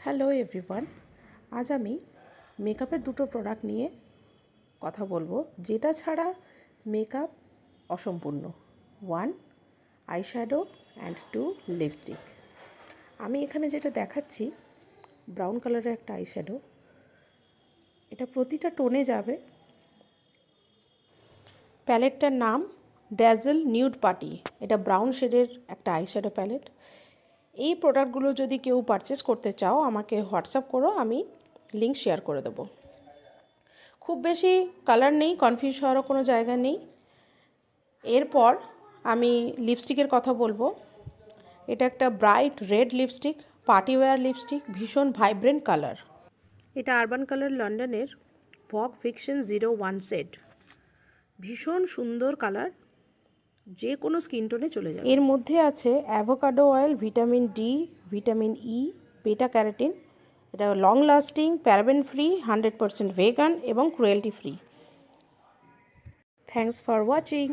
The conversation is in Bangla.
হ্যালো এভরিওয়ান, আজ আমি মেকআপের দুটো প্রোডাক্ট নিয়ে কথা বলবো যেটা ছাড়া মেকআপ অসম্পূর্ণ। 1 আইশ্যাডো অ্যান্ড 2 লিপস্টিক। আমি এখানে যেটা দেখাচ্ছি ব্রাউন কালারের একটা আইশ্যাডো, এটা প্রতিটা টোনে যাবে। প্যালেটটার নাম ড্যাজল নিউড পার্টি। এটা ব্রাউন শেডের একটা আইশ্যাডো প্যালেট। এই প্রোডাক্টগুলো যদি কেউ পারচেস করতে চাও আমাকে হোয়াটসঅ্যাপ করো, আমি লিঙ্ক শেয়ার করে দেবো। খুব বেশি কালার নেই, কনফিউজ হওয়ারও কোনো জায়গা নেই। এরপর আমি লিপস্টিকের কথা বলবো। এটা একটা bright red lipstick, party wear lipstick, ভীষণ ভাইব্রেন্ট কালার। এটা আরবান কালার লন্ডনের ভগ ফিকশন 01 সেট। ভীষণ সুন্দর কালার, যে কোনো স্কিন টোনে চলে যাবে। এর মধ্যে আছে avocado oil, vitamin D, vitamin E, beta carotene. এটা long lasting, paraben free, 100% vegan এবং cruelty free. Thanks for watching.